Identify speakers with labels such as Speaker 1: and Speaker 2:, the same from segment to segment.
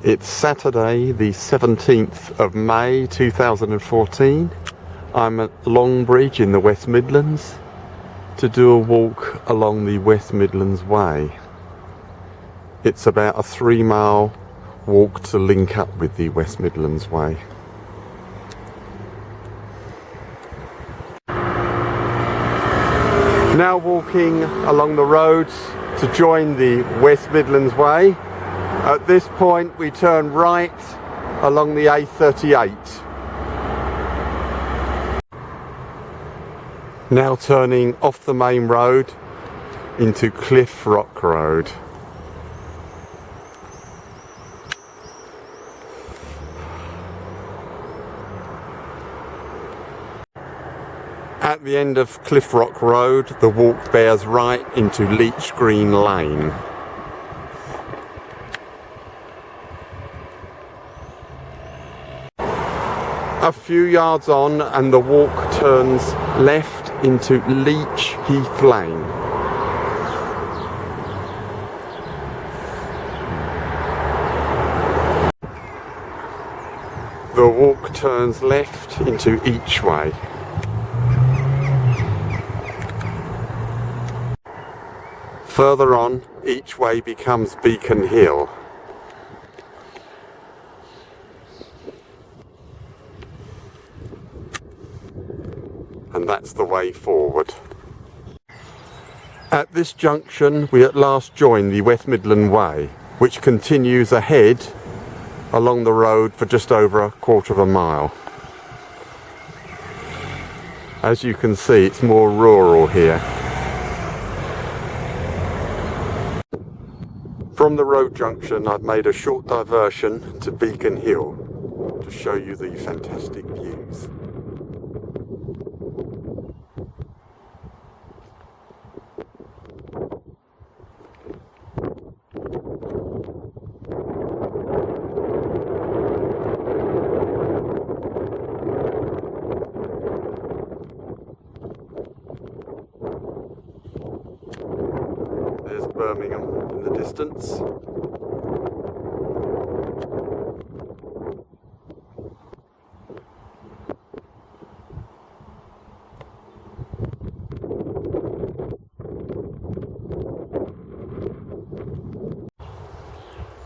Speaker 1: It's Saturday the 17th of May 2014. I'm at Longbridge in the West Midlands to do a walk along the West Midlands Way. It's about a 3-mile walk to link up with the West Midlands Way. Now walking along the roads to join the West Midlands Way. At this point we turn right along the A38. Now turning off the main road into Cliff Rock Road. At the end of Cliff Rock Road, the walk bears right into Leech Green Lane. A few yards on and the walk turns left into Leech Heath Lane. The walk turns left into Each Way. Further on, Each Way becomes Beacon Hill. And that's the way forward. At this junction we at last join the West Midland Way, which continues ahead along the road for just over a quarter of a mile. As you can see, it's more rural here. From the road junction I've made a short diversion to Beacon Hill to show you the fantastic views. There's Birmingham in the distance.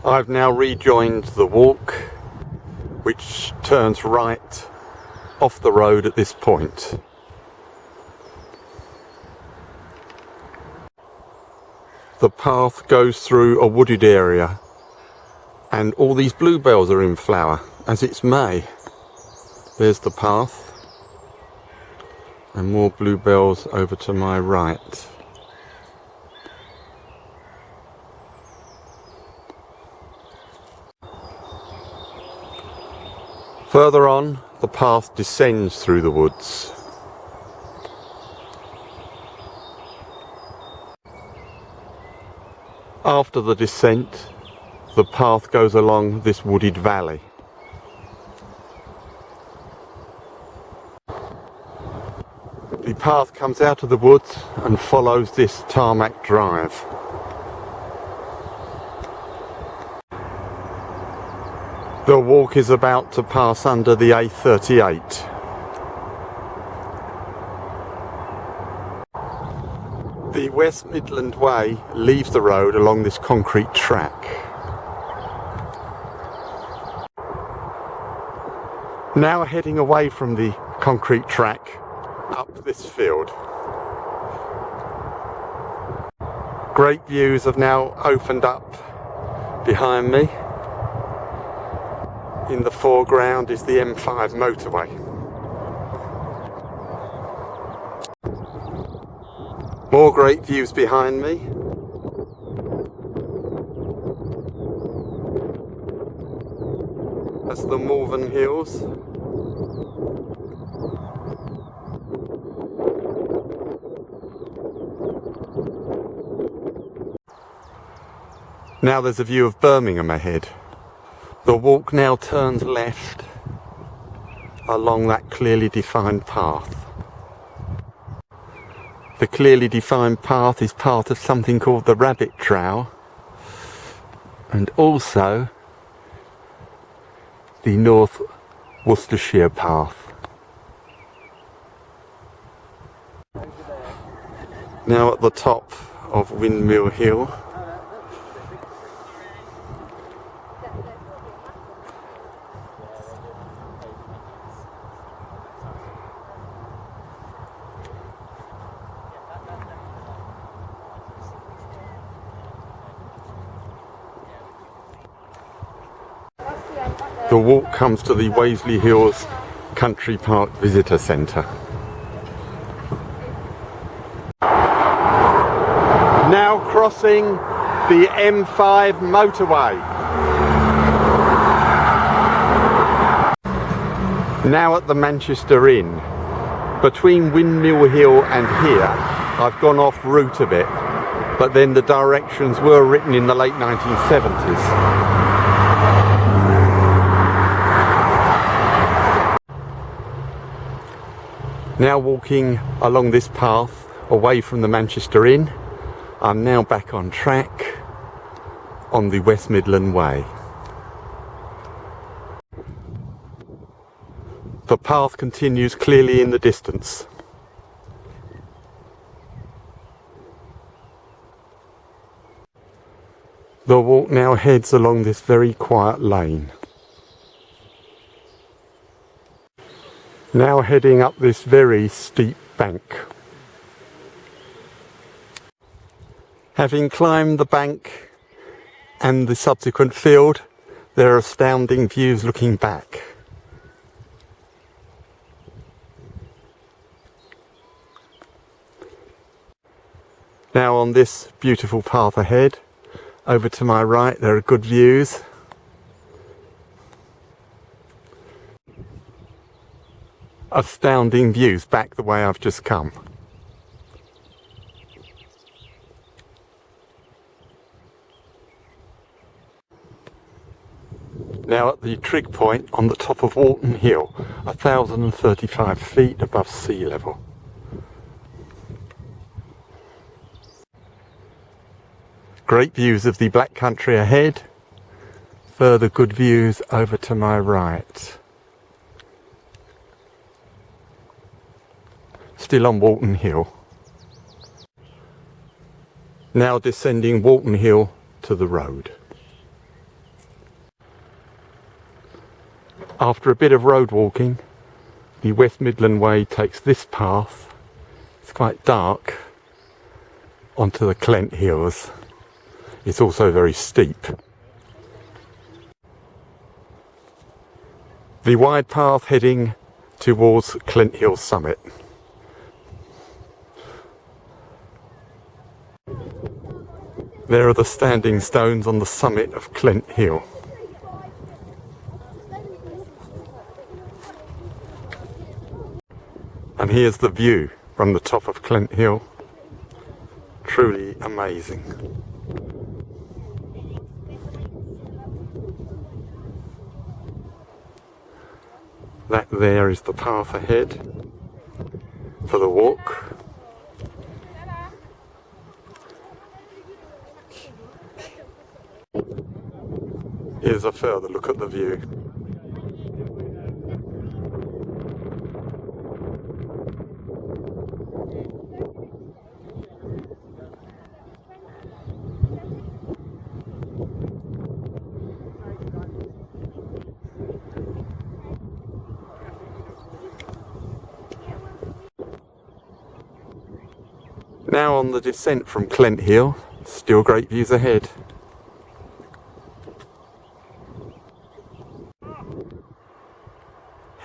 Speaker 1: I've now rejoined the walk, which turns right off the road at this point. The path goes through a wooded area and all these bluebells are in flower as it's May. There's the path and more bluebells over to my right. Further on, the path descends through the woods. After the descent, the path goes along this wooded valley. The path comes out of the woods and follows this tarmac drive. The walk is about to pass under the A38. The West Midland Way leaves the road along this concrete track. Now heading away from the concrete track up this field. Great views have now opened up behind me. In the foreground is the M5 motorway. More great views behind me. That's the Malvern Hills. Now there's a view of Birmingham ahead. The walk now turns left along that clearly defined path. The clearly defined path is part of something called the Rabbit Trail, and also the North Worcestershire path. Now at the top of Windmill Hill. The walk comes to the Waverly Hills Country Park Visitor Centre. Now crossing the M5 motorway. Now at the Manchester Inn. Between Windmill Hill and here, I've gone off route a bit, but then the directions were written in the late 1970s. Now walking along this path away from the Manchester Inn, I'm now back on track on the West Midland Way. The path continues clearly in the distance. The walk now heads along this very quiet lane. Now heading up this very steep bank. Having climbed the bank and the subsequent field, there are astounding views looking back. Now on this beautiful path ahead, over to my right there are good views. Astounding views back the way I've just come. Now at the trig point on the top of Walton Hill, 1,035 feet above sea level. Great views of the Black Country ahead, further good views over to my right. Still on Walton Hill. Now descending Walton Hill to the road. After a bit of road walking, the West Midland Way takes this path, it's quite dark, onto the Clent Hills. It's also very steep. The wide path heading towards Clent Hills summit. There are the standing stones on the summit of Clent Hill. And here's the view from the top of Clent Hill. Truly amazing. That there is the path ahead for the walk. Here's a further look at the view. Now on the descent from Clent Hill, still great views ahead.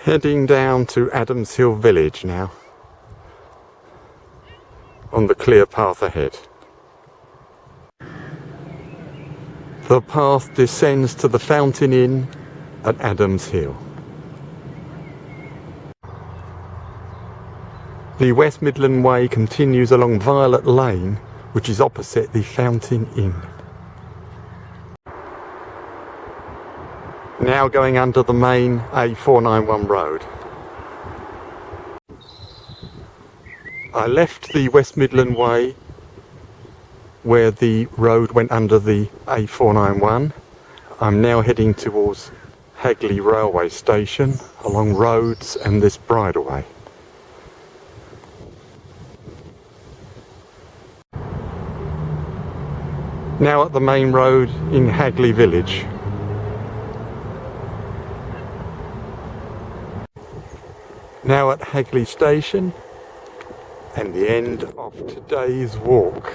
Speaker 1: Heading down to Adams Hill Village now, on the clear path ahead. The path descends to the Fountain Inn at Adams Hill. The West Midland Way continues along Violet Lane, which is opposite the Fountain Inn. Now going under the main A491 road. I left the West Midland Way where the road went under the A491. I'm now heading towards Hagley railway station along roads and this bridleway. Now at the main road in Hagley village. Now at Hagley Station and the end of today's walk.